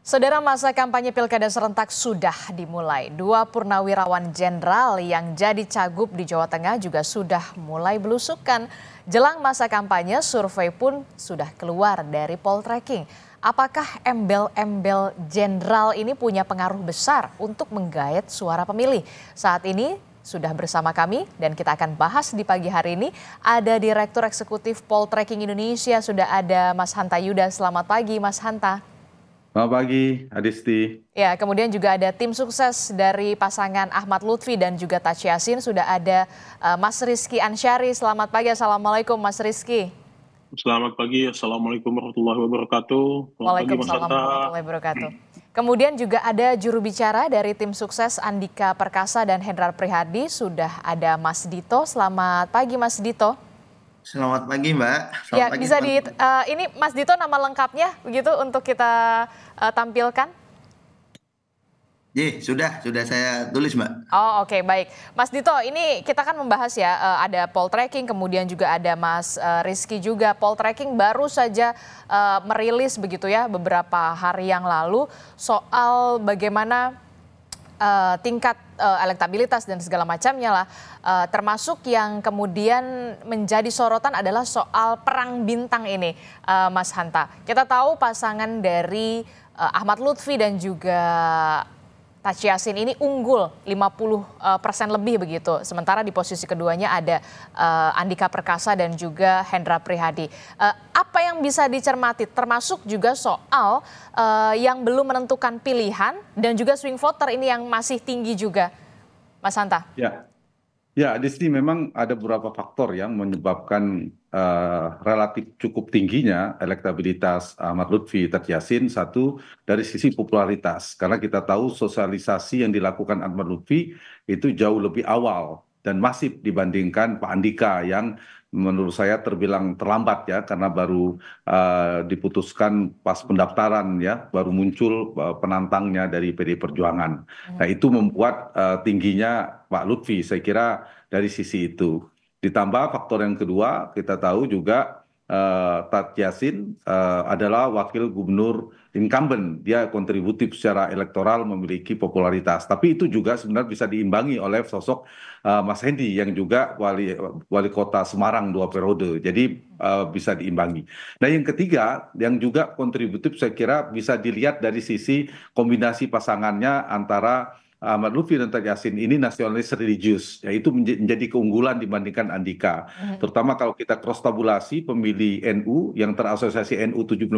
Saudara, masa kampanye Pilkada serentak sudah dimulai. Dua purnawirawan jenderal yang jadi cagup di Jawa Tengah juga sudah mulai belusukan. Jelang masa kampanye, survei pun sudah keluar dari Poltreking. Apakah embel-embel jenderal ini punya pengaruh besar untuk menggait suara pemilih? Saat ini sudah bersama kami dan kita akan bahas di pagi hari ini. Ada Direktur Eksekutif Poltreking Indonesia, sudah ada Mas Hanta Yuda. Selamat pagi, Mas Hanta. Selamat pagi, Adisti. Ya, kemudian juga ada tim sukses dari pasangan Ahmad Lutfi dan juga Taci Yassin. Sudah ada Mas Rizky Ansyari. Selamat pagi, Assalamualaikum Mas Rizky. Selamat pagi, Assalamualaikum warahmatullahi wabarakatuh. Waalaikumsalam warahmatullahi wabarakatuh. Kemudian juga ada juru bicara dari tim sukses Andika Perkasa dan Hendrar Prihadi. Sudah ada Mas Dito. Selamat pagi Mas Dito. Selamat pagi Mbak. Ya, bisa ini Mas Dito nama lengkapnya begitu untuk kita tampilkan. Sudah saya tulis Mbak. Oh oke, baik. Mas Dito, ini kita kan membahas ya, ada Poltreking, kemudian juga ada Mas Rizky juga. Poltreking baru saja merilis begitu ya beberapa hari yang lalu soal bagaimana tingkat elektabilitas dan segala macamnya lah, termasuk yang kemudian menjadi sorotan adalah soal perang bintang ini, Mas Hanta. Kita tahu pasangan dari Ahmad Lutfi dan juga Taci Yassin ini unggul 50% lebih begitu. Sementara di posisi keduanya ada Andika Perkasa dan juga Hendra Prihadi. Apa yang bisa dicermati termasuk juga soal yang belum menentukan pilihan dan juga swing voter ini yang masih tinggi juga, Mas Hanta? Ya, di sini memang ada beberapa faktor yang menyebabkan relatif cukup tingginya elektabilitas Ahmad Lutfi, Taci Yassin. Satu, dari sisi popularitas, karena kita tahu sosialisasi yang dilakukan Ahmad Lutfi itu jauh lebih awal dan masif dibandingkan Pak Andika yang menurut saya terbilang terlambat ya, karena baru diputuskan pas pendaftaran ya, baru muncul penantangnya dari PD Perjuangan. Nah, itu membuat tingginya Pak Lutfi, saya kira dari sisi itu. Ditambah faktor yang kedua, kita tahu juga Taci Yassin adalah wakil gubernur incumbent, dia kontributif secara elektoral, memiliki popularitas. Tapi itu juga sebenarnya bisa diimbangi oleh sosok Mas Hendi yang juga wali kota Semarang 2 periode. Jadi bisa diimbangi. Nah, yang ketiga yang juga kontributif saya kira bisa dilihat dari sisi kombinasi pasangannya antara Ahmad Lutfi dan Taci Yassin ini nasionalis religius, yaitu menjadi keunggulan dibandingkan Andika. Terutama kalau kita cross tabulasi pemilih NU yang terasosiasi NU 75%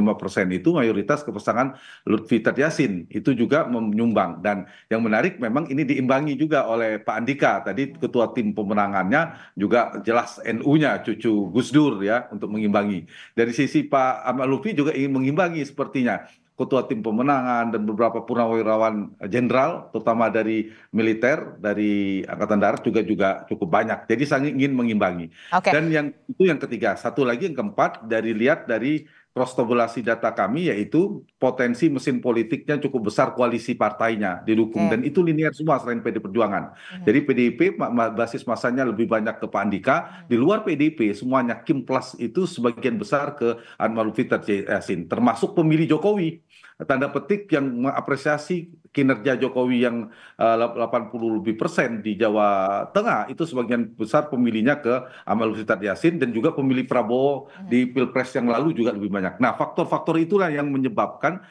itu mayoritas ke pasangan Lutfi Taci Yassin, itu juga menyumbang. Dan yang menarik memang ini diimbangi juga oleh Pak Andika, tadi ketua tim pemenangannya juga jelas NU-nya, cucu Gus Dur ya, untuk mengimbangi. Dari sisi Pak Ahmad Lutfi juga ingin mengimbangi sepertinya. Ketua tim pemenangan dan beberapa purnawirawan jenderal, terutama dari militer, dari Angkatan Darat juga cukup banyak. Jadi sangat ingin mengimbangi. Dan yang ketiga, satu lagi yang keempat, lihat dari cross tabulasi data kami, yaitu potensi mesin politiknya cukup besar, koalisi partainya didukung, dan itu linear semua selain PD Perjuangan. Jadi PDIP basis masanya lebih banyak ke Pak Andika, di luar PDIP semuanya Kim Plus itu sebagian besar ke Ahmad Lutfi Taci Yassin, termasuk pemilih Jokowi, tanda petik yang mengapresiasi kinerja Jokowi yang 80% di Jawa Tengah, itu sebagian besar pemilihnya ke Ahmad Lutfi Taci Yassin, dan juga pemilih Prabowo di Pilpres yang lalu juga lebih banyak. Nah, faktor-faktor itulah yang menyebabkan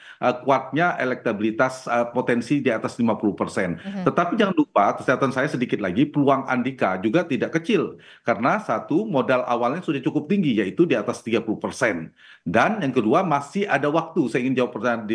kuatnya elektabilitas potensi di atas 50%. Tetapi jangan lupa, catatan saya sedikit lagi, peluang Andika juga tidak kecil. Karena satu, modal awalnya sudah cukup tinggi, yaitu di atas 30%. Dan yang kedua, masih ada waktu. Saya ingin jawab pertanyaan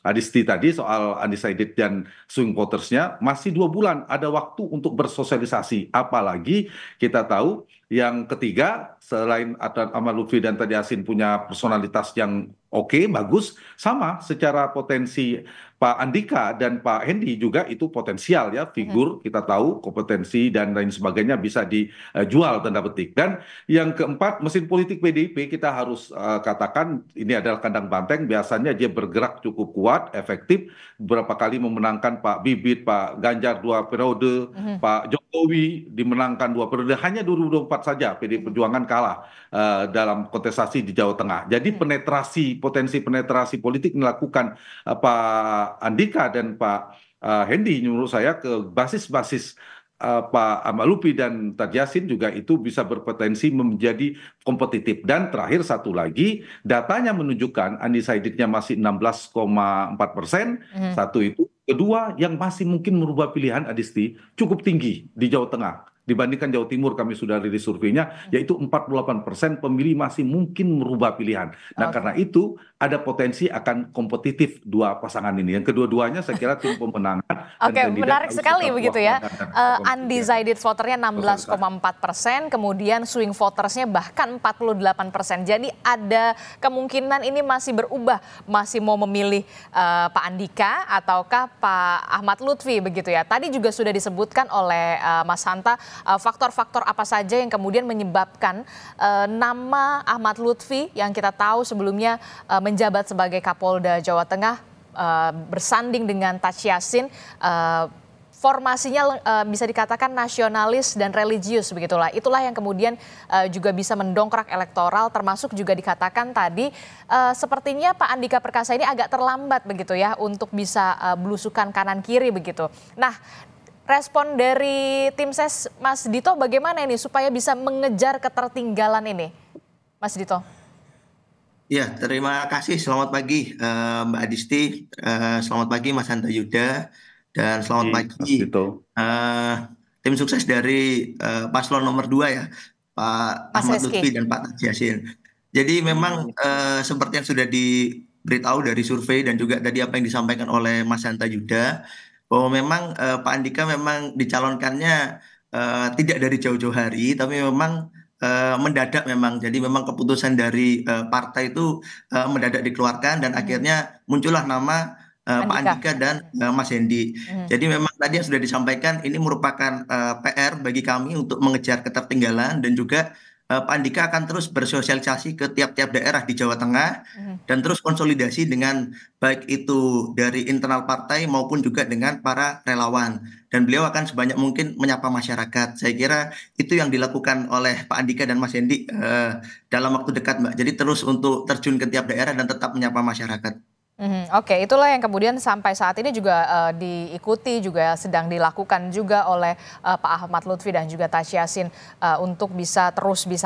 Adisti tadi soal undecided dan swing votersnya, masih 2 bulan ada waktu untuk bersosialisasi. Apalagi kita tahu yang ketiga, selain Ahmad Lutfi dan Taci Yassin punya personalitas yang oke, bagus, sama secara potensi Pak Andika dan Pak Hendi juga itu potensial ya, figur kita tahu kompetensi dan lain sebagainya bisa dijual tanda petik. Dan yang keempat, mesin politik PDIP kita harus katakan ini adalah kandang banteng, biasanya dia bergerak cukup kuat, efektif, beberapa kali memenangkan Pak Bibit, Pak Ganjar 2 periode, Pak Jokowi Jokowi dimenangkan 2 periode, hanya 2024 saja PDI Perjuangan kalah dalam kontestasi di Jawa Tengah. Jadi potensi penetrasi politik dilakukan Pak Andika dan Pak Hendy menurut saya ke basis-basis Pak Ahmad Lutfi dan Tad Yassin juga itu bisa berpotensi menjadi kompetitif. Dan terakhir satu lagi, datanya menunjukkan undecided-nya masih 16,4%, satu itu. Kedua, yang masih mungkin merubah pilihan Adisti cukup tinggi di Jawa Tengah. Dibandingkan Jawa Timur, kami sudah rilis surveinya, yaitu 48% pemilih masih mungkin merubah pilihan. Nah, karena itu ada potensi akan kompetitif dua pasangan ini. Yang kedua-duanya saya kira tim pemenangan. Oke, menarik sekali begitu ya. Undecided voternya 16,4%, kemudian swing votersnya bahkan 48%. Jadi ada kemungkinan ini masih berubah, masih mau memilih Pak Andika ataukah Pak Ahmad Lutfi begitu ya. Tadi juga sudah disebutkan oleh Mas Hanta faktor-faktor apa saja yang kemudian menyebabkan nama Ahmad Lutfi yang kita tahu sebelumnya menjabat sebagai Kapolda Jawa Tengah bersanding dengan Tad Yassin, formasinya bisa dikatakan nasionalis dan religius begitulah. Itulah yang kemudian juga bisa mendongkrak elektoral, termasuk juga dikatakan tadi sepertinya Pak Andika Perkasa ini agak terlambat begitu ya untuk bisa belusukan kanan kiri begitu. Nah, respon dari tim ses Mas Dito bagaimana ini supaya bisa mengejar ketertinggalan ini, Mas Dito? Ya, terima kasih. Selamat pagi Mbak Adisti. Selamat pagi Mas Hanta Yuda. Dan selamat pagi tim sukses dari paslon nomor 2 ya, Pak Ahmad Lutfi dan Pak Tad Yassin. Jadi memang seperti yang sudah diberitahu dari survei dan juga tadi apa yang disampaikan oleh Mas Hanta Yuda, bahwa memang Pak Andika memang dicalonkannya tidak dari jauh-jauh hari, tapi memang mendadak memang. Jadi memang keputusan dari partai itu mendadak dikeluarkan dan akhirnya muncullah nama Pak Andika dan Mas Hendy. Jadi memang tadi yang sudah disampaikan ini merupakan PR bagi kami untuk mengejar ketertinggalan dan juga Pak Andika akan terus bersosialisasi ke tiap-tiap daerah di Jawa Tengah dan terus konsolidasi dengan baik itu dari internal partai maupun juga dengan para relawan. Dan beliau akan sebanyak mungkin menyapa masyarakat. Saya kira itu yang dilakukan oleh Pak Andika dan Mas Hendy dalam waktu dekat, Mbak. Jadi terus untuk terjun ke tiap daerah dan tetap menyapa masyarakat. Oke, itulah yang kemudian sampai saat ini juga diikuti, juga sedang dilakukan juga oleh Pak Ahmad Lutfi dan juga Tad Yassin untuk bisa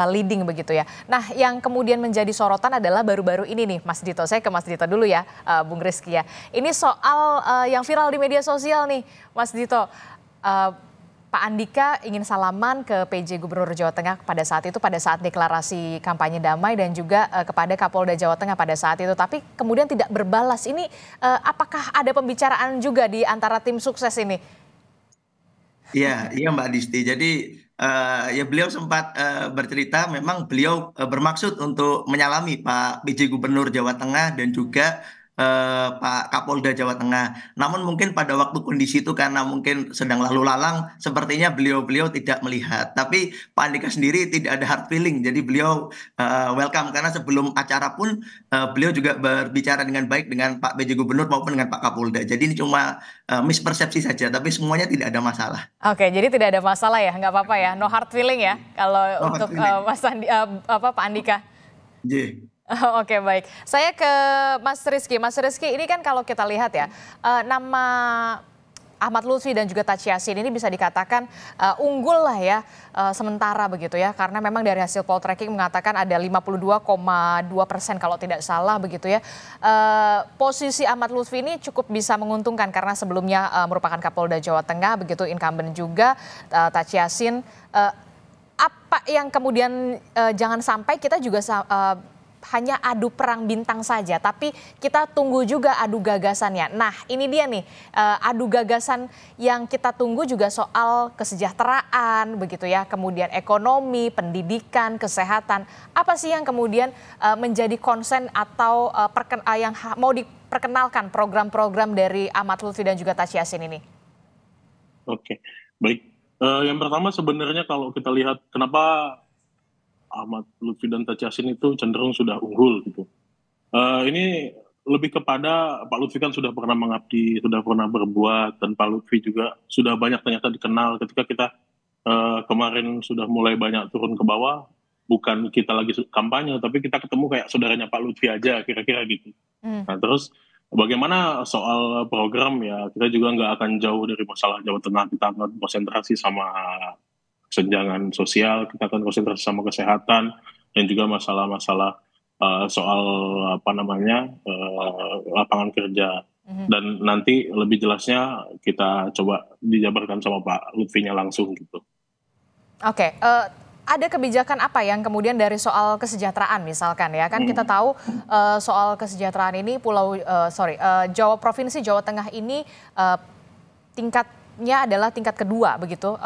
leading begitu ya. Nah, yang kemudian menjadi sorotan adalah baru-baru ini nih, Mas Dito. Saya ke Mas Dito dulu ya, Bung Rizky ya. Ini soal yang viral di media sosial nih, Mas Dito. Pak Andika ingin salaman ke PJ Gubernur Jawa Tengah pada saat deklarasi kampanye damai dan juga kepada Kapolda Jawa Tengah pada saat itu. Tapi kemudian tidak berbalas. Ini apakah ada pembicaraan juga di antara tim sukses ini? Iya Mbak Disti. Jadi ya beliau sempat bercerita memang beliau bermaksud untuk menyalami Pak PJ Gubernur Jawa Tengah dan juga Pak Kapolda Jawa Tengah. Namun mungkin pada waktu kondisi itu karena mungkin sedang lalu lalang, sepertinya beliau tidak melihat. Tapi Pak Andika sendiri tidak ada hard feeling, jadi beliau welcome karena sebelum acara pun beliau juga berbicara dengan baik dengan Pak PJ Gubernur maupun dengan Pak Kapolda. Jadi ini cuma mispersepsi saja, tapi semuanya tidak ada masalah. Oke, jadi tidak ada masalah ya, nggak apa-apa ya, no hard feeling ya kalau untuk Pak Andika. Oke, baik. Saya ke Mas Rizky. Mas Rizky, ini kan kalau kita lihat ya, nama Ahmad Lutfi dan juga Tad Yassin ini bisa dikatakan unggul lah ya sementara begitu ya, karena memang dari hasil poll tracking mengatakan ada 52,2% kalau tidak salah begitu ya. Posisi Ahmad Lutfi ini cukup bisa menguntungkan karena sebelumnya merupakan Kapolda Jawa Tengah begitu, incumbent juga. Tad Yassin, apa yang kemudian jangan sampai kita juga hanya adu perang bintang saja, tapi kita tunggu juga adu gagasannya. Nah, ini dia nih, adu gagasan yang kita tunggu juga soal kesejahteraan begitu ya, kemudian ekonomi, pendidikan, kesehatan. Apa sih yang kemudian menjadi konsen atau yang mau diperkenalkan program-program dari Ahmad Lutfi dan juga Tad Yassin ini? Oke, baik. Yang pertama sebenarnya kalau kita lihat kenapa Ahmad Lutfi dan Tad Yassin itu cenderung sudah unggul gitu. Ini lebih kepada Pak Lutfi kan sudah pernah mengabdi, sudah pernah berbuat, dan Pak Lutfi juga sudah banyak ternyata dikenal ketika kita kemarin sudah mulai banyak turun ke bawah, bukan kita lagi kampanye, tapi kita ketemu kayak saudaranya Pak Lutfi aja, kira-kira gitu. Nah terus bagaimana soal program ya, kita juga nggak akan jauh dari masalah Jawa Tengah, kita akan konsentrasi sama kesenjangan sosial, kita akan konsentrasi sama kesehatan, dan juga masalah-masalah soal apa namanya lapangan kerja. Dan nanti lebih jelasnya kita coba dijabarkan sama Pak Lutfinya langsung gitu. Oke, ada kebijakan apa yang kemudian dari soal kesejahteraan misalkan ya, kan kita tahu soal kesejahteraan ini Provinsi Jawa Tengah ini tingkatnya adalah tingkat kedua begitu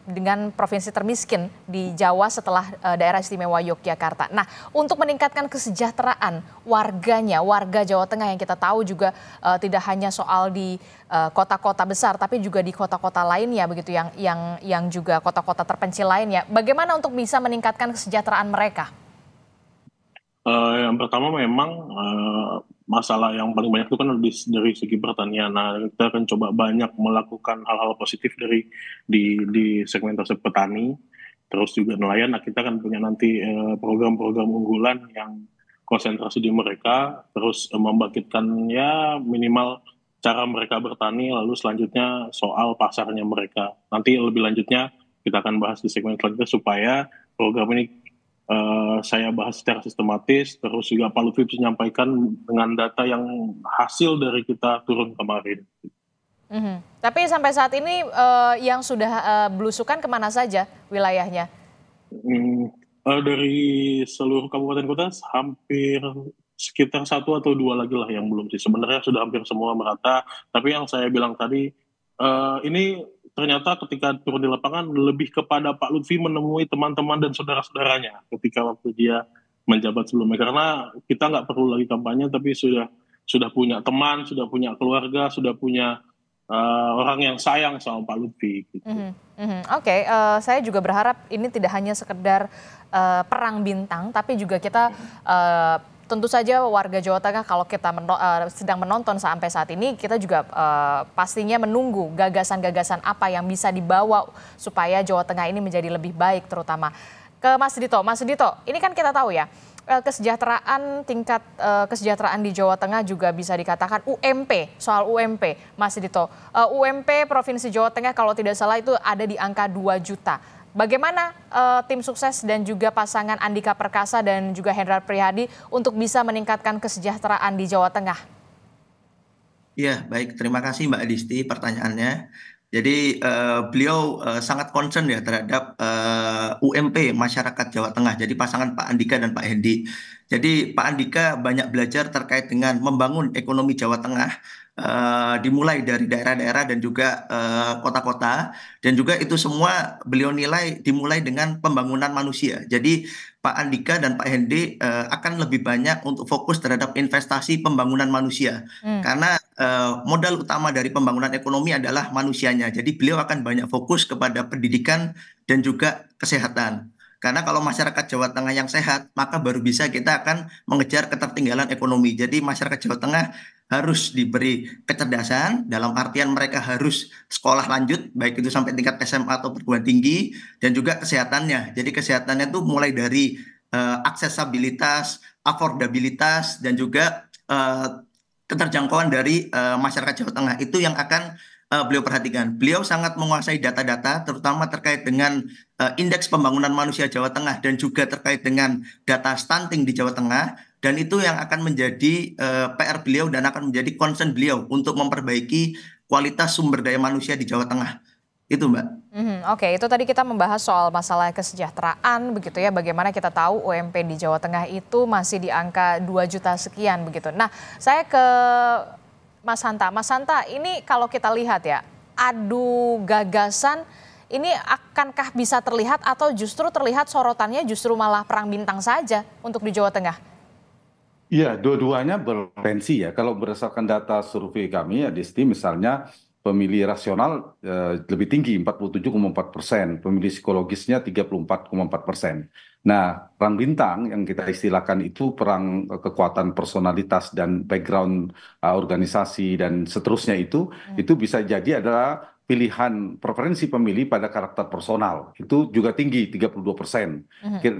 dengan provinsi termiskin di Jawa setelah daerah istimewa Yogyakarta. Nah, untuk meningkatkan kesejahteraan warga Jawa Tengah yang kita tahu juga tidak hanya soal di kota-kota besar, tapi juga di kota-kota lainnya begitu yang juga kota-kota terpencil lainnya. Bagaimana untuk bisa meningkatkan kesejahteraan mereka? Yang pertama memang masalah yang paling banyak itu kan dari segi pertanian. Nah, kita akan coba banyak melakukan hal-hal positif di segmentasi petani, terus juga nelayan. Nah, kita akan punya nanti program-program unggulan yang konsentrasi di mereka, terus membangkitkan ya minimal cara mereka bertani, lalu selanjutnya soal pasarnya mereka. Nanti lebih lanjutnya kita akan bahas di segmen selanjutnya supaya program ini saya bahas secara sistematis, terus juga Pak Lutfi menyampaikan dengan data yang hasil dari kita turun kemarin. Tapi sampai saat ini yang sudah belusukan kemana saja wilayahnya? Dari seluruh kabupaten kota hampir sekitar 1 atau 2 lagi lah yang belum sih. Sebenarnya sudah hampir semua merata. Tapi yang saya bilang tadi, ini ternyata ketika turun di lapangan lebih kepada Pak Lutfi menemui teman-teman dan saudara-saudaranya ketika waktu dia menjabat sebelumnya. Karena kita nggak perlu lagi kampanye, tapi sudah punya teman, sudah punya keluarga, sudah punya orang yang sayang sama Pak Lutfi. Gitu. Oke, saya juga berharap ini tidak hanya sekedar perang bintang, tapi juga kita tentu saja warga Jawa Tengah kalau kita sedang menonton sampai saat ini, kita juga pastinya menunggu gagasan-gagasan apa yang bisa dibawa supaya Jawa Tengah ini menjadi lebih baik, terutama ke Mas Dito. Mas Dito, ini kan kita tahu ya, tingkat kesejahteraan di Jawa Tengah juga bisa dikatakan UMP, soal UMP, Mas Dito. UMP Provinsi Jawa Tengah kalau tidak salah itu ada di angka 2 juta. Bagaimana tim sukses dan juga pasangan Andika Perkasa dan juga Hendrar Prihadi untuk bisa meningkatkan kesejahteraan di Jawa Tengah? Ya, baik. Terima kasih Mbak Adisti pertanyaannya. Jadi beliau sangat concern ya terhadap UMP masyarakat Jawa Tengah. Jadi pasangan Pak Andika dan Pak Hendi. Jadi Pak Andika banyak belajar terkait dengan membangun ekonomi Jawa Tengah. Dimulai dari daerah-daerah dan juga kota-kota, dan juga itu semua beliau nilai dimulai dengan pembangunan manusia. Jadi Pak Andika dan Pak Hendi akan lebih banyak untuk fokus terhadap investasi pembangunan manusia, karena modal utama dari pembangunan ekonomi adalah manusianya. Jadi beliau akan banyak fokus kepada pendidikan dan juga kesehatan. Karena kalau masyarakat Jawa Tengah yang sehat, maka baru bisa kita akan mengejar ketertinggalan ekonomi. Jadi masyarakat Jawa Tengah harus diberi kecerdasan, dalam artian mereka harus sekolah lanjut, baik itu sampai tingkat SMA atau perguruan tinggi, dan juga kesehatannya. Jadi kesehatannya itu mulai dari aksesabilitas, affordabilitas, dan juga keterjangkauan dari masyarakat Jawa Tengah. Itu yang akan beliau perhatikan. Beliau sangat menguasai data-data, terutama terkait dengan indeks pembangunan manusia Jawa Tengah dan juga terkait dengan data stunting di Jawa Tengah. Dan itu yang akan menjadi PR beliau dan akan menjadi concern beliau untuk memperbaiki kualitas sumber daya manusia di Jawa Tengah. Itu Mbak. Oke, itu tadi kita membahas soal masalah kesejahteraan begitu ya. Bagaimana kita tahu UMP di Jawa Tengah itu masih di angka 2 juta sekian begitu. Nah, saya ke Mas Hanta. Mas Hanta, ini kalau kita lihat ya, adu gagasan ini akankah bisa terlihat atau justru terlihat sorotannya justru malah perang bintang saja untuk di Jawa Tengah? Iya, dua-duanya berpotensi ya. Kalau berdasarkan data survei kami, ya Disti, misalnya pemilih rasional lebih tinggi 47,4%, pemilih psikologisnya 34,4%. Nah, perang bintang yang kita istilahkan itu perang kekuatan personalitas dan background organisasi dan seterusnya itu bisa jadi adalah pilihan preferensi pemilih pada karakter personal. Itu juga tinggi, 32%.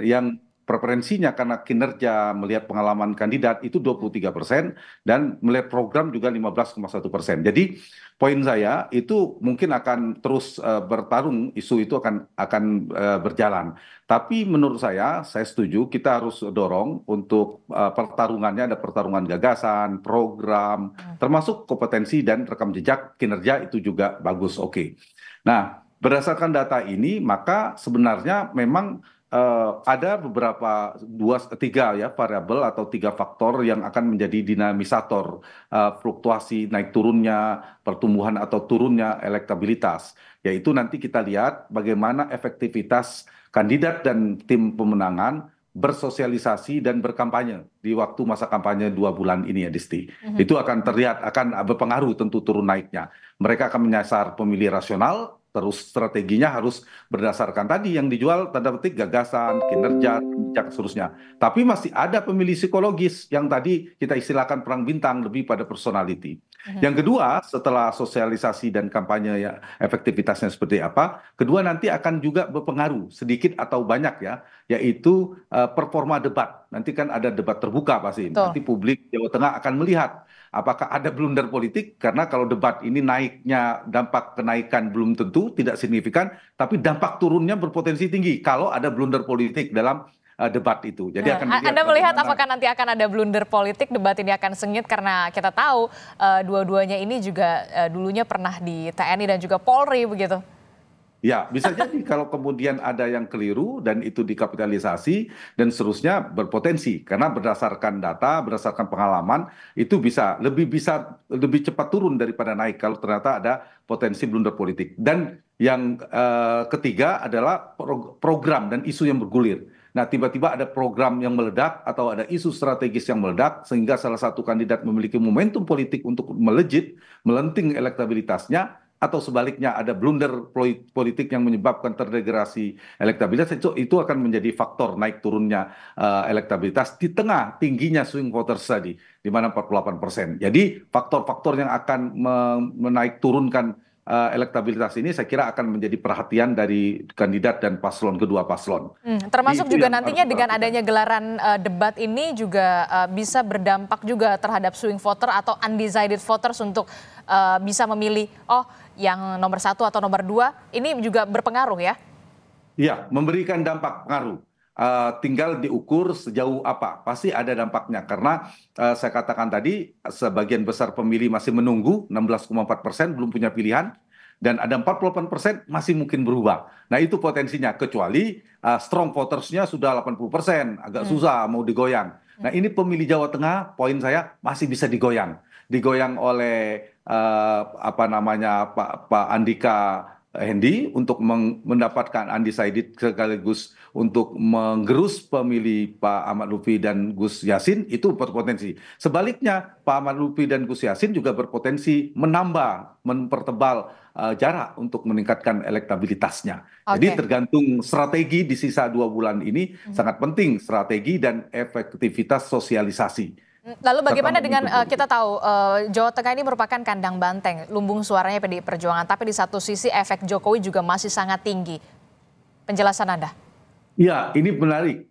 Yang preferensinya karena kinerja melihat pengalaman kandidat itu 23% dan melihat program juga 15,1%. Jadi poin saya itu mungkin akan terus bertarung, isu itu akan berjalan. Tapi menurut saya setuju kita harus dorong untuk pertarungannya ada pertarungan gagasan, program, termasuk kompetensi dan rekam jejak kinerja itu juga bagus. Oke. Nah, berdasarkan data ini maka sebenarnya memang ada beberapa tiga ya variabel atau tiga faktor yang akan menjadi dinamisator fluktuasi naik turunnya pertumbuhan atau turunnya elektabilitas, yaitu nanti kita lihat bagaimana efektivitas kandidat dan tim pemenangan bersosialisasi dan berkampanye di waktu masa kampanye 2 bulan ini ya Disti. Itu akan terlihat, akan berpengaruh tentu turun naiknya. Mereka akan menyasar pemilih rasional, terus strateginya harus berdasarkan tadi yang dijual tanda petik gagasan, kinerja, dan seterusnya. Tapi masih ada pemilih psikologis yang tadi kita istilahkan perang bintang lebih pada personality. Yang kedua, setelah sosialisasi dan kampanye ya efektivitasnya seperti apa, kedua nanti akan juga berpengaruh sedikit atau banyak ya, yaitu performa debat. Nanti kan ada debat terbuka pasti. Nanti publik Jawa Tengah akan melihat apakah ada blunder politik, karena kalau debat ini naiknya dampak kenaikan belum tentu tidak signifikan, tapi dampak turunnya berpotensi tinggi kalau ada blunder politik dalam debat itu. Jadi akan Anda melihat apakah nanti akan ada blunder politik, debat ini akan sengit karena kita tahu dua-duanya ini juga dulunya pernah di TNI dan juga Polri begitu. Ya, bisa jadi kalau kemudian ada yang keliru dan itu dikapitalisasi dan seterusnya berpotensi karena berdasarkan data, berdasarkan pengalaman itu bisa lebih cepat turun daripada naik kalau ternyata ada potensi blunder politik. Dan yang ketiga adalah program dan isu yang bergulir. Nah, tiba-tiba ada program yang meledak atau ada isu strategis yang meledak sehingga salah satu kandidat memiliki momentum politik untuk melejit, melenting elektabilitasnya, atau sebaliknya ada blunder politik yang menyebabkan terdegradasi elektabilitas, itu akan menjadi faktor naik turunnya elektabilitas di tengah tingginya swing voters tadi di mana 48%. Jadi faktor-faktor yang akan menaik turunkan elektabilitas ini saya kira akan menjadi perhatian dari kandidat dan kedua paslon. Termasuk juga nantinya dengan adanya gelaran debat ini juga bisa berdampak juga terhadap swing voter atau undecided voters untuk bisa memilih yang nomor 1 atau nomor 2, ini juga berpengaruh ya? Iya, memberikan dampak pengaruh. Tinggal diukur sejauh apa, pasti ada dampaknya karena saya katakan tadi sebagian besar pemilih masih menunggu, 16,4% belum punya pilihan, dan ada 48% masih mungkin berubah. Nah itu potensinya, kecuali strong votersnya sudah 80%, agak susah mau digoyang. Nah ini pemilih Jawa Tengah, poin saya masih bisa digoyang oleh Pak Andika Hendi untuk mendapatkan undecided sekaligus untuk menggerus pemilih Pak Ahmad Lutfi dan Gus Yassin, itu berpotensi. Sebaliknya Pak Ahmad Lutfi dan Gus Yassin juga berpotensi mempertebal jarak untuk meningkatkan elektabilitasnya. Jadi tergantung strategi di sisa 2 bulan ini sangat penting, strategi dan efektivitas sosialisasi. Lalu bagaimana dengan kita tahu Jawa Tengah ini merupakan kandang banteng, lumbung suaranya PDI Perjuangan, tapi di satu sisi efek Jokowi juga masih sangat tinggi. Penjelasan Anda? Ya, ini menarik.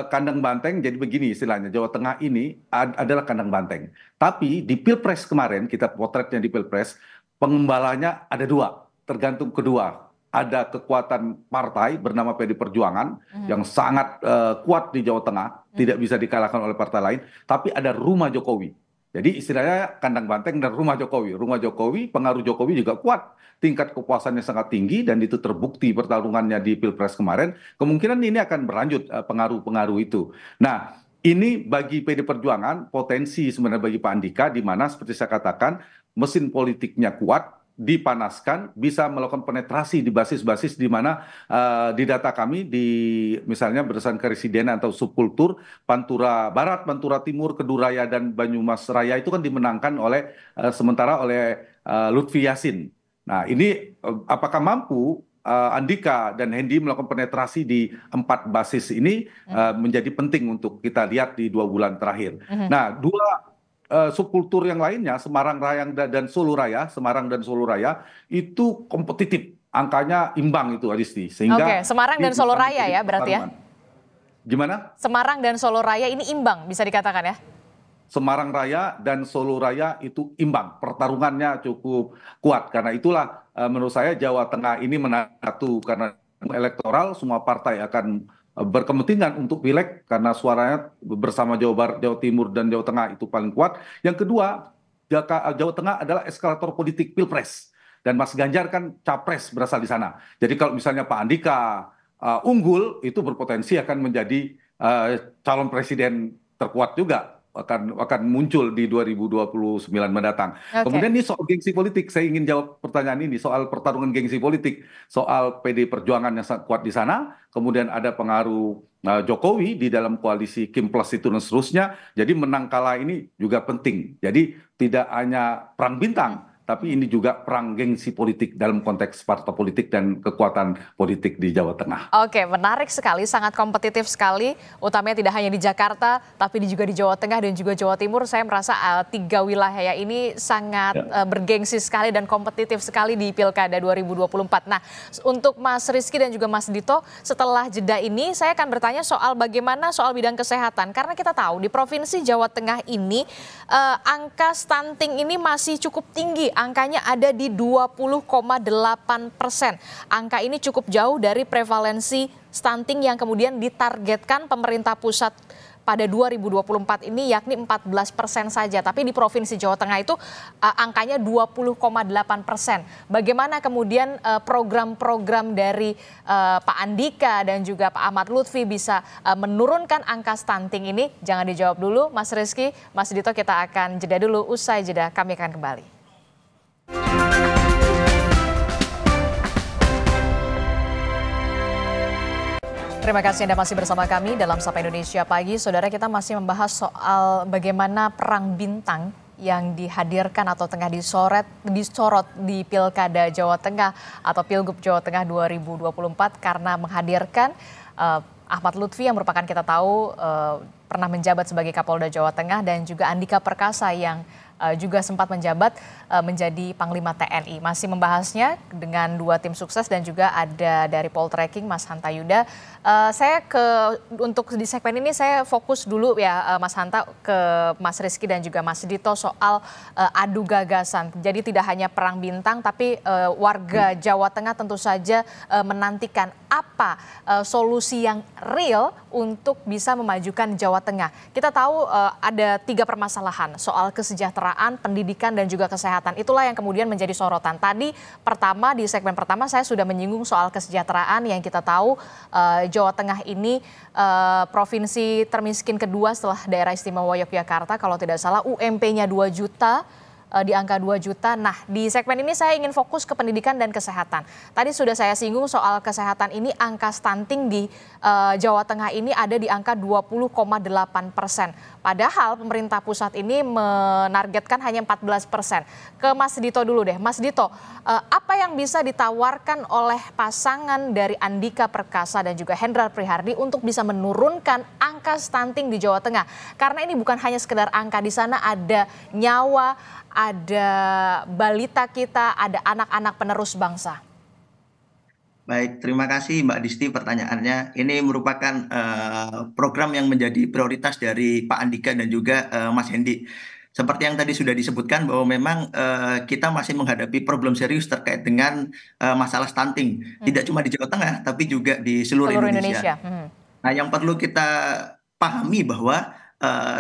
Kandang banteng jadi begini istilahnya, Jawa Tengah ini adalah kandang banteng. Tapi di Pilpres kemarin, kita potretnya di Pilpres, pengembalanya ada 2, tergantung kedua. Ada kekuatan partai bernama PDI Perjuangan yang sangat kuat di Jawa Tengah, tidak bisa dikalahkan oleh partai lain, tapi ada rumah Jokowi. Jadi istilahnya kandang banteng dan rumah Jokowi. Rumah Jokowi, pengaruh Jokowi juga kuat, tingkat kepuasannya sangat tinggi dan itu terbukti pertarungannya di Pilpres kemarin. Kemungkinan ini akan berlanjut pengaruh-pengaruh itu. Nah, ini bagi PDI Perjuangan potensi sebenarnya bagi Pak Andika, di mana seperti saya katakan mesin politiknya kuat, dipanaskan, bisa melakukan penetrasi di basis-basis di mana di data kami misalnya berdasarkan keresidenan atau subkultur Pantura Barat, Pantura Timur, Keduraya dan Banyumas Raya itu kan dimenangkan sementara oleh Lutfi Yassin. Nah ini apakah mampu Andika dan Hendi melakukan penetrasi di 4 basis ini menjadi penting untuk kita lihat di 2 bulan terakhir. Nah subkultur yang lainnya, Semarang Raya dan Solo Raya, Semarang dan Solo Raya itu kompetitif, angkanya imbang itu Adisti, Oke, Semarang dan Solo Raya ya berarti ya? Gimana? Semarang dan Solo Raya ini imbang bisa dikatakan ya? Semarang Raya dan Solo Raya itu imbang, pertarungannya cukup kuat. Karena itulah menurut saya Jawa Tengah ini menatu karena elektoral semua partai akan berkepentingan untuk pileg karena suaranya bersama Jawa Barat, Jawa Timur dan Jawa Tengah itu paling kuat. Yang kedua, Jawa Tengah adalah eskalator politik Pilpres dan Mas Ganjar kan capres berasal di sana. Jadi kalau misalnya Pak Andika unggul itu berpotensi akan menjadi calon presiden terkuat juga akan muncul di 2029 mendatang. Oke. Kemudian ini soal gengsi politik, saya ingin jawab pertanyaan ini soal pertarungan gengsi politik, soal PD Perjuangan yang sangat kuat di sana, kemudian ada pengaruh Jokowi di dalam koalisi Kim Plus itu dan seterusnya. Jadi menang kalah ini juga penting. Jadi tidak hanya perang bintang, tapi ini juga perang gengsi politik dalam konteks partai politik dan kekuatan politik di Jawa Tengah. Oke, menarik sekali, sangat kompetitif sekali, utamanya tidak hanya di Jakarta, tapi juga di Jawa Tengah dan juga Jawa Timur. Saya merasa 3 wilayah ini sangat bergengsi sekali dan kompetitif sekali di Pilkada 2024. Nah, untuk Mas Rizky dan juga Mas Dito, setelah jeda ini saya akan bertanya soal bagaimana soal bidang kesehatan. Karena kita tahu di Provinsi Jawa Tengah ini angka stunting ini masih cukup tinggi. Angkanya ada di 20,8%. Angka ini cukup jauh dari prevalensi stunting yang kemudian ditargetkan pemerintah pusat pada 2024 ini yakni 14% saja. Tapi di Provinsi Jawa Tengah itu angkanya 20,8%. Bagaimana kemudian program-program dari Pak Andika dan juga Pak Ahmad Lutfi bisa menurunkan angka stunting ini? Jangan dijawab dulu Mas Rizky, Mas Dito, kita akan jeda dulu. Usai jeda kami akan kembali. Terima kasih Anda masih bersama kami dalam Sapa Indonesia Pagi. Saudara, kita masih membahas soal bagaimana perang bintang yang dihadirkan atau tengah disorot di Pilkada Jawa Tengah atau Pilgub Jawa Tengah 2024 karena menghadirkan Ahmad Lutfi yang merupakan kita tahu pernah menjabat sebagai Kapolda Jawa Tengah dan juga Andika Perkasa yang juga sempat menjabat menjadi Panglima TNI. Masih membahasnya dengan 2 tim sukses dan juga ada dari Poltreking Mas Hanta Yuda. Untuk di segmen ini saya fokus dulu ya Mas Hanta ke Mas Rizky dan juga Mas Dito soal adu gagasan. Jadi tidak hanya perang bintang tapi warga Jawa Tengah tentu saja menantikan apa solusi yang real untuk bisa memajukan Jawa Tengah. Kita tahu ada 3 permasalahan soal kesejahteraan, pendidikan dan juga kesehatan. Itulah yang kemudian menjadi sorotan. Tadi di segmen pertama saya sudah menyinggung soal kesejahteraan yang kita tahu Jawa Tengah ini provinsi termiskin kedua setelah daerah istimewa Yogyakarta. Kalau tidak salah UMP-nya 2 juta. Di angka 2 juta. Nah, di segmen ini saya ingin fokus ke pendidikan dan kesehatan. Tadi sudah saya singgung soal kesehatan ini, angka stunting di Jawa Tengah ini ada di angka 20,8%. Padahal pemerintah pusat ini menargetkan hanya 14%. Ke Mas Dito dulu deh. Mas Dito, apa yang bisa ditawarkan oleh pasangan dari Andika Perkasa dan juga Hendrar Prihardi untuk bisa menurunkan angka stunting di Jawa Tengah? Karena ini bukan hanya sekedar angka, di sana ada nyawa, ada balita kita, ada anak-anak penerus bangsa. Baik, terima kasih Mbak Disti pertanyaannya. Ini merupakan program yang menjadi prioritas dari Pak Andika dan juga Mas Hendi. Seperti yang tadi sudah disebutkan bahwa memang kita masih menghadapi problem serius terkait dengan masalah stunting. Tidak cuma di Jawa Tengah, tapi juga di seluruh Indonesia. Nah, yang perlu kita pahami bahwa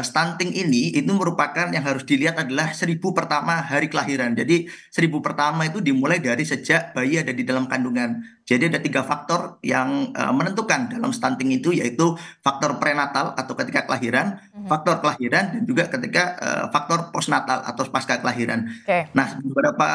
stunting ini itu merupakan yang harus dilihat adalah 1000 pertama hari kelahiran. Jadi 1000 pertama itu dimulai dari sejak bayi ada di dalam kandungan. Jadi ada 3 faktor yang menentukan dalam stunting itu, yaitu faktor prenatal atau ketika kelahiran, faktor kelahiran dan juga ketika faktor postnatal atau pasca kelahiran. Nah, beberapa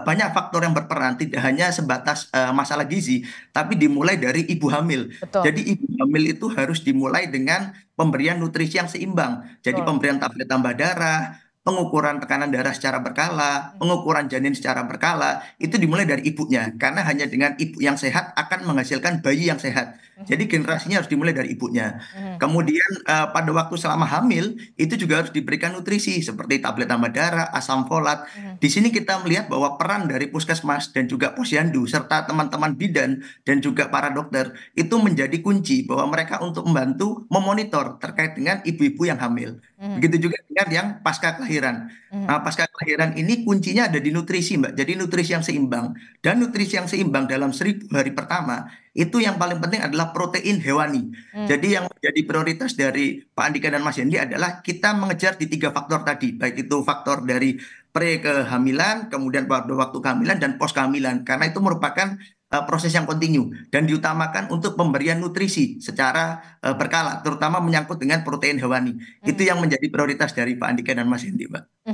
banyak faktor yang berperan, tidak hanya sebatas masalah gizi, tapi dimulai dari ibu hamil. Betul. Jadi ibu hamil itu harus dimulai dengan pemberian nutrisi yang seimbang. Jadi pemberian tablet tambah darah, pengukuran tekanan darah secara berkala, pengukuran janin secara berkala, itu dimulai dari ibunya. Karena hanya dengan ibu yang sehat akan menghasilkan bayi yang sehat. Jadi generasinya harus dimulai dari ibunya. Kemudian pada waktu selama hamil, itu juga harus diberikan nutrisi seperti tablet tambah darah, asam folat. Di sini kita melihat bahwa peran dari puskesmas dan juga posyandu, serta teman-teman bidan dan juga para dokter, itu menjadi kunci bahwa mereka untuk membantu memonitor terkait dengan ibu-ibu yang hamil. Begitu juga dengan yang pasca kelahiran. Nah, pasca kelahiran ini kuncinya ada di nutrisi, Mbak. Jadi nutrisi yang seimbang. Dan nutrisi yang seimbang dalam 1.000 hari pertama, itu yang paling penting adalah protein hewani. Jadi yang menjadi prioritas dari Pak Andika dan Mas Hendy adalah kita mengejar di 3 faktor tadi. Baik itu faktor dari pre-kehamilan, kemudian pada waktu kehamilan, dan post kehamilan. Karena itu merupakan proses yang kontinu dan diutamakan untuk pemberian nutrisi secara berkala, terutama menyangkut dengan protein hewani. Itu yang menjadi prioritas dari Pak Andika dan Mas Hendy, Mbak.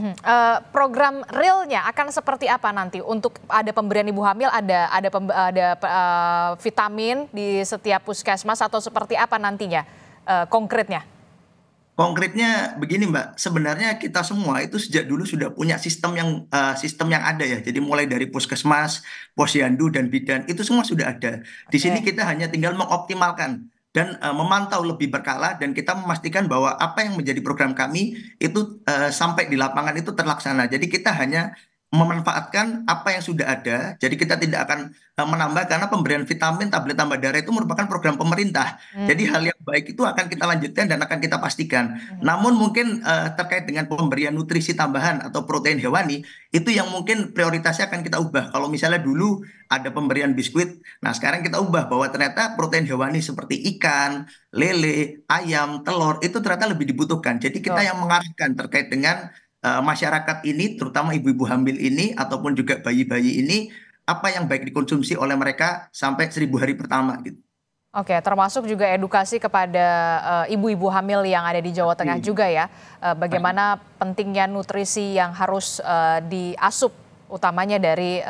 Program realnya akan seperti apa nanti untuk ada pemberian ibu hamil, ada vitamin di setiap puskesmas atau seperti apa nantinya konkretnya? Konkretnya begini, Mbak, sebenarnya kita semua itu sejak dulu sudah punya sistem yang ada ya. Jadi mulai dari puskesmas, posyandu dan bidan itu semua sudah ada. Di sini kita hanya tinggal mengoptimalkan dan memantau lebih berkala, dan kita memastikan bahwa apa yang menjadi program kami itu sampai di lapangan itu terlaksana. Jadi kita hanya memanfaatkan apa yang sudah ada. Jadi kita tidak akan menambah, karena pemberian vitamin, tablet tambah darah itu merupakan program pemerintah. Jadi hal yang baik itu akan kita lanjutkan dan akan kita pastikan. Namun mungkin terkait dengan pemberian nutrisi tambahan atau protein hewani, itu yang mungkin prioritasnya akan kita ubah. Kalau misalnya dulu ada pemberian biskuit, nah sekarang kita ubah bahwa ternyata protein hewani seperti ikan, lele, ayam, telur itu ternyata lebih dibutuhkan. Jadi kita yang mengarahkan terkait dengan masyarakat ini, terutama ibu-ibu hamil ini ataupun juga bayi-bayi ini, apa yang baik dikonsumsi oleh mereka sampai 1.000 hari pertama gitu. Oke, termasuk juga edukasi kepada ibu-ibu hamil yang ada di Jawa Tengah juga ya, bagaimana pentingnya nutrisi yang harus diasup, utamanya dari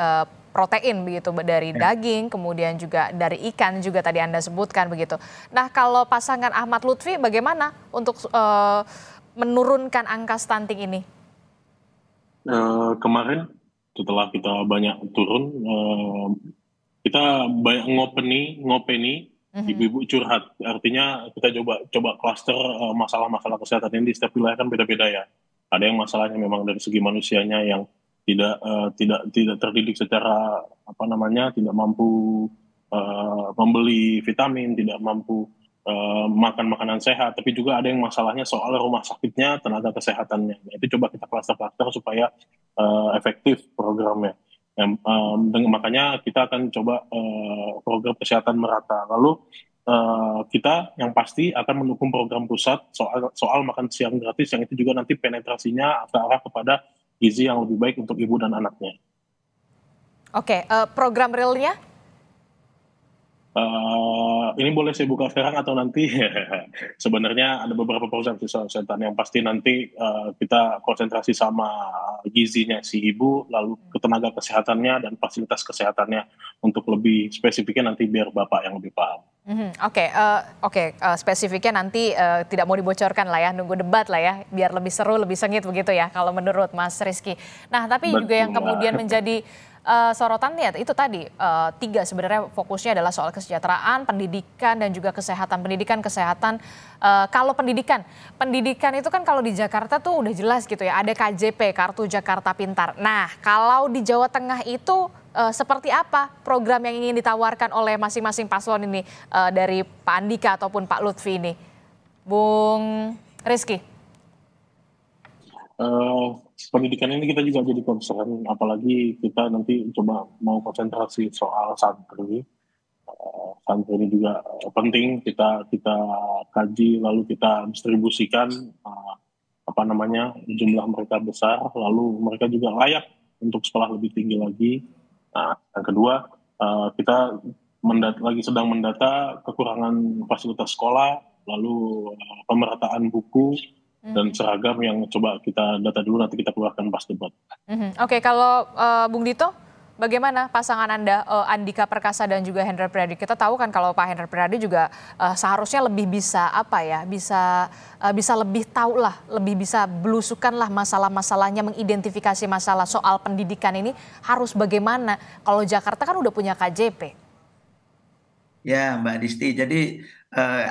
protein begitu, dari daging, kemudian juga dari ikan juga tadi Anda sebutkan begitu. Nah, kalau pasangan Ahmad Lutfi bagaimana untuk menurunkan angka stunting ini? Kemarin setelah kita banyak turun, kita banyak ngopeni ibu-ibu curhat. Artinya kita coba klaster masalah-masalah kesehatan ini di setiap wilayah kan beda-beda ya. Ada yang masalahnya memang dari segi manusianya yang tidak terdidik secara tidak mampu membeli vitamin, tidak mampu makan makanan sehat, tapi juga ada yang masalahnya soal rumah sakitnya, tenaga kesehatannya. Nah, itu coba kita klaster-klaster supaya efektif programnya. Makanya kita akan coba program kesehatan merata. Lalu kita yang pasti akan mendukung program pusat soal makan siang gratis, yang itu juga nanti penetrasinya ke arah kepada gizi yang lebih baik untuk ibu dan anaknya. Oke, program realnya? Ini boleh saya buka sekarang atau nanti? Sebenarnya ada beberapa program kesehatan yang pasti nanti kita konsentrasi sama gizinya si ibu, lalu ke tenaga kesehatannya dan fasilitas kesehatannya, untuk lebih spesifiknya nanti biar Bapak yang lebih paham. Oke, spesifiknya nanti tidak mau dibocorkan lah ya, nunggu debat lah ya, biar lebih seru, lebih sengit begitu ya kalau menurut Mas Rizky. Nah, tapi Betul, juga yang kemudian menjadi sorotannya itu tadi 3 sebenarnya fokusnya adalah soal kesejahteraan, pendidikan dan juga kesehatan. Kesehatan. Kalau pendidikan itu kan kalau di Jakarta tuh udah jelas gitu ya, ada KJP, Kartu Jakarta Pintar. Nah, kalau di Jawa Tengah itu seperti apa program yang ingin ditawarkan oleh masing-masing paslon ini, dari Pak Andika ataupun Pak Lutfi ini, Bung Rizky? Pendidikan ini kita juga jadi concern, apalagi kita nanti coba mau konsentrasi soal santri. Santri ini juga penting kita kaji, lalu kita distribusikan jumlah mereka besar, lalu mereka juga layak untuk sekolah lebih tinggi lagi. Nah, yang kedua, kita sedang mendata kekurangan fasilitas sekolah, lalu pemerataan buku dan seragam yang coba kita data dulu, nanti kita keluarkan pas debat. Oke, kalau Bung Dito bagaimana pasangan Anda, Andika Perkasa dan juga Hendra Priyadi? Kita tahu kan kalau Pak Hendra Priyadi juga seharusnya lebih bisa bisa lebih tahu lah, lebih bisa belusukan lah masalah-masalahnya, mengidentifikasi masalah soal pendidikan ini harus bagaimana. Kalau Jakarta kan udah punya KJP. Ya, Mbak Disti. Jadi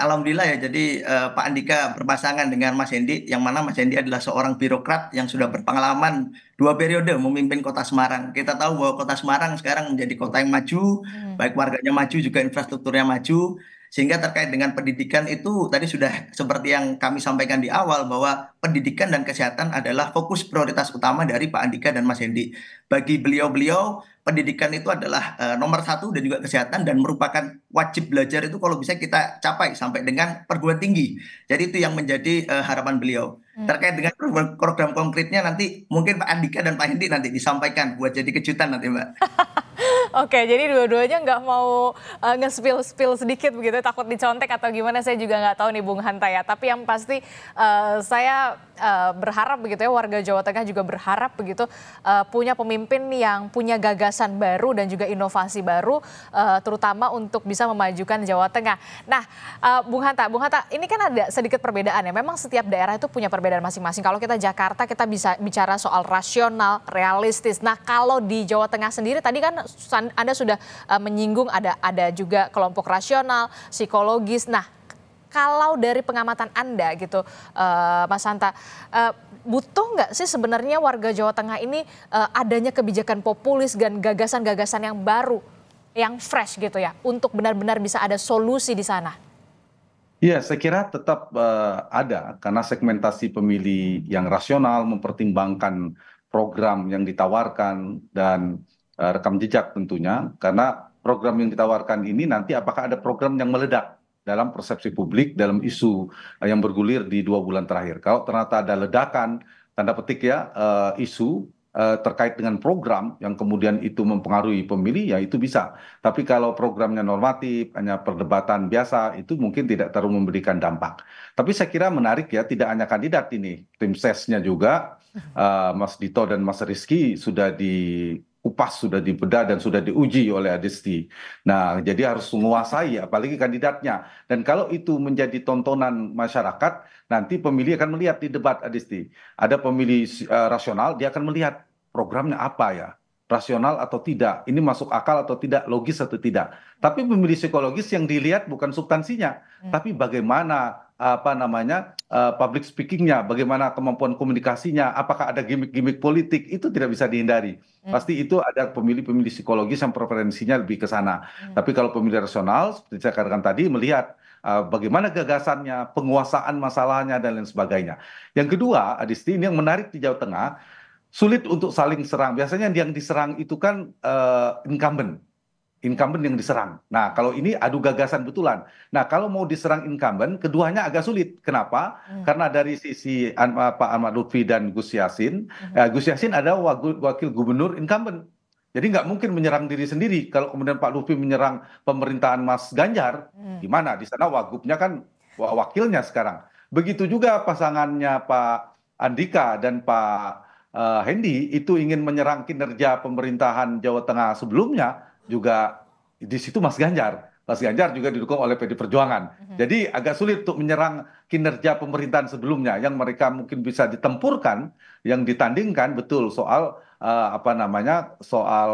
alhamdulillah ya. Jadi Pak Andika berpasangan dengan Mas Hendi, yang mana Mas Hendi adalah seorang birokrat yang sudah berpengalaman 2 periode memimpin Kota Semarang. Kita tahu bahwa Kota Semarang sekarang menjadi kota yang maju, baik warganya maju juga infrastrukturnya maju. Sehingga terkait dengan pendidikan itu tadi sudah seperti yang kami sampaikan di awal bahwa pendidikan dan kesehatan adalah fokus prioritas utama dari Pak Andika dan Mas Hendi. Bagi beliau-beliau pendidikan itu adalah nomor satu dan juga kesehatan, dan merupakan wajib belajar itu kalau bisa kita capai sampai dengan perguruan tinggi. Jadi itu yang menjadi harapan beliau. Terkait dengan program konkretnya nanti mungkin Pak Andika dan Pak Hendi nanti disampaikan buat jadi kejutan nanti, Mbak. Oke, jadi dua-duanya nggak mau nge-spill sedikit begitu, takut dicontek atau gimana, saya juga nggak tahu nih Bung Hanta ya. Tapi yang pasti saya berharap begitu ya, warga Jawa Tengah juga berharap begitu punya pemimpin yang punya gagasan baru dan juga inovasi baru, terutama untuk bisa memajukan Jawa Tengah. Nah, Bung Hanta, ini kan ada sedikit perbedaan ya. Memang setiap daerah itu punya perbedaan masing-masing. Kalau kita Jakarta, kita bisa bicara soal rasional, realistis. Nah, kalau di Jawa Tengah sendiri, tadi kan Anda sudah menyinggung ada juga kelompok rasional, psikologis. Nah, kalau dari pengamatan Anda gitu, Mas Hanta, butuh nggak sih sebenarnya warga Jawa Tengah ini adanya kebijakan populis dan gagasan-gagasan yang baru, yang fresh gitu ya, untuk benar-benar bisa ada solusi di sana? Iya, saya kira tetap ada, karena segmentasi pemilih yang rasional mempertimbangkan program yang ditawarkan dan rekam jejak tentunya, karena program yang ditawarkan ini nanti apakah ada program yang meledak dalam persepsi publik, dalam isu yang bergulir di 2 bulan terakhir. Kalau ternyata ada ledakan, tanda petik ya, isu terkait dengan program yang kemudian itu mempengaruhi pemilih, ya itu bisa. Tapi kalau programnya normatif, hanya perdebatan biasa, itu mungkin tidak terlalu memberikan dampak. Tapi saya kira menarik ya, tidak hanya kandidat ini, tim sesnya juga, Mas Dito dan Mas Rizky sudah dikupas, sudah dibedah dan sudah diuji oleh Adisti. Nah, jadi harus menguasai, apalagi kandidatnya. Dan kalau itu menjadi tontonan masyarakat, nanti pemilih akan melihat di debat, Adisti. Ada pemilih rasional, dia akan melihat programnya apa ya, rasional atau tidak, ini masuk akal atau tidak, logis atau tidak. Tapi pemilih psikologis yang dilihat bukan substansinya, tapi bagaimana public speakingnya, bagaimana kemampuan komunikasinya, apakah ada gimmick-gimmick politik, itu tidak bisa dihindari. Pasti itu ada pemilih-pemilih psikologis yang preferensinya lebih ke sana. Tapi kalau pemilih rasional, seperti saya katakan tadi, melihat bagaimana gagasannya, penguasaan masalahnya, dan lain sebagainya. Yang kedua, Adisti, ini yang menarik di Jawa Tengah, sulit untuk saling serang. Biasanya yang diserang itu kan incumbent yang diserang. Nah, kalau ini adu gagasan betulan. Nah, kalau mau diserang incumbent, keduanya agak sulit. Kenapa? Karena dari sisi Pak Ahmad Lutfi dan Gus Yassin, Gus Yassin ada wakil gubernur incumbent. Jadi nggak mungkin menyerang diri sendiri. Kalau kemudian Pak Lutfi menyerang pemerintahan Mas Ganjar, gimana? Di sana wagubnya kan wakilnya sekarang. Begitu juga pasangannya Pak Andika dan Pak Hendi itu ingin menyerang kinerja pemerintahan Jawa Tengah sebelumnya, juga di situ Mas Ganjar. Mas Ganjar juga didukung oleh PD Perjuangan. Jadi agak sulit untuk menyerang kinerja pemerintahan sebelumnya, yang mereka mungkin bisa ditempurkan, yang ditandingkan betul soal soal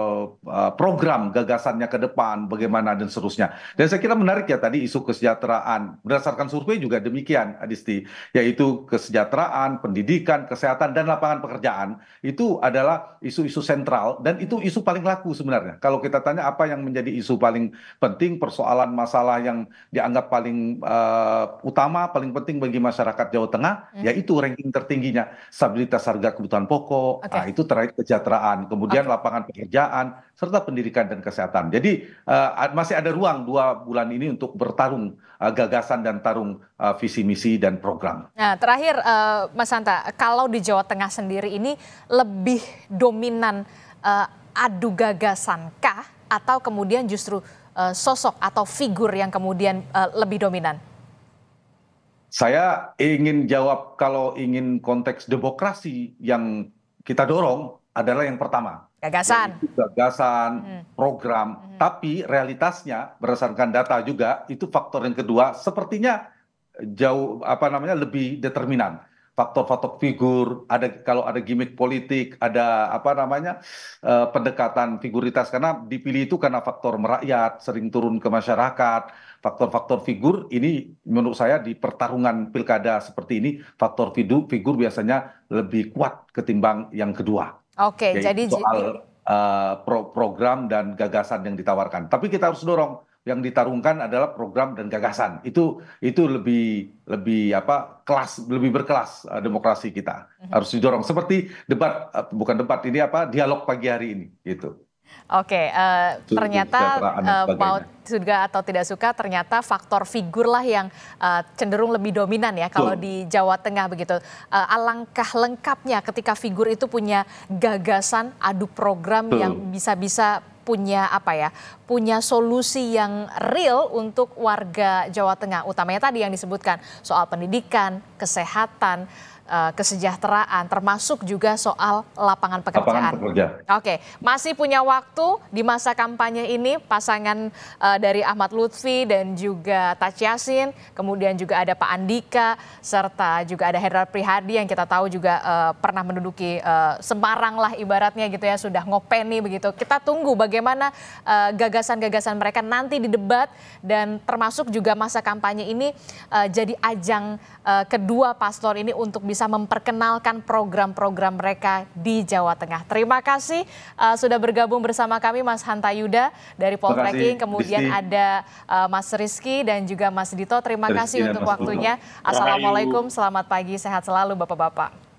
program gagasannya ke depan, bagaimana dan seterusnya. Dan saya kira menarik ya tadi isu kesejahteraan. Berdasarkan survei juga demikian, Adisti, yaitu kesejahteraan, pendidikan, kesehatan, dan lapangan pekerjaan. Itu adalah isu-isu sentral, dan itu isu paling laku sebenarnya. Kalau kita tanya apa yang menjadi isu paling penting, persoalan masalah yang dianggap paling utama, paling penting bagi masyarakat Jawa Tengah, yaitu ranking tertingginya, stabilitas harga kebutuhan pokok, itu terkait kesejahteraan, kemudian lapangan pekerjaan, serta pendidikan dan kesehatan. Jadi masih ada ruang 2 bulan ini untuk bertarung gagasan dan tarung visi misi dan program. Nah, terakhir Mas Hanta, kalau di Jawa Tengah sendiri ini lebih dominan adu gagasan kah, atau kemudian justru sosok atau figur yang kemudian lebih dominan? Saya ingin jawab, kalau ingin konteks demokrasi yang kita dorong, adalah yang pertama. Gagasan. Yaitu gagasan, program. Tapi realitasnya berdasarkan data juga, itu faktor yang kedua sepertinya jauh lebih determinan. Faktor-faktor figur, kalau ada gimmick politik, ada pendekatan figuritas, karena dipilih itu karena faktor merakyat, sering turun ke masyarakat. Faktor-faktor figur ini menurut saya di pertarungan pilkada seperti ini, faktor figur biasanya lebih kuat ketimbang yang kedua. Oke, Yaitu jadi soal program dan gagasan yang ditawarkan. Tapi kita harus dorong yang ditarungkan adalah program dan gagasan. Itu lebih kelas, lebih berkelas demokrasi kita. Harus didorong seperti bukan debat ini dialog pagi hari ini gitu. Oke, ternyata mau suka atau tidak suka, ternyata faktor figur lah yang cenderung lebih dominan ya kalau di Jawa Tengah begitu. Alangkah lengkapnya ketika figur itu punya gagasan, adu program yang bisa-bisa punya solusi yang real untuk warga Jawa Tengah. Utamanya tadi yang disebutkan soal pendidikan, kesehatan, kesejahteraan, termasuk juga soal lapangan pekerjaan. Oke, masih punya waktu di masa kampanye ini pasangan dari Ahmad Lutfi dan juga Taci Yassin, kemudian juga ada Pak Andika, serta juga ada Hendrar Prihadi yang kita tahu juga pernah menduduki Semarang lah ibaratnya gitu ya, sudah ngopeni begitu. Kita tunggu bagaimana gagasan-gagasan mereka nanti di debat, dan termasuk juga masa kampanye ini jadi ajang kedua paslon ini untuk bisa memperkenalkan program-program mereka di Jawa Tengah. Terima kasih sudah bergabung bersama kami Mas Hanta Yuda dari Poltreking, kemudian ada Mas Rizky dan juga Mas Dito. Terima kasih untuk waktunya. Assalamualaikum, selamat pagi, sehat selalu Bapak-Bapak.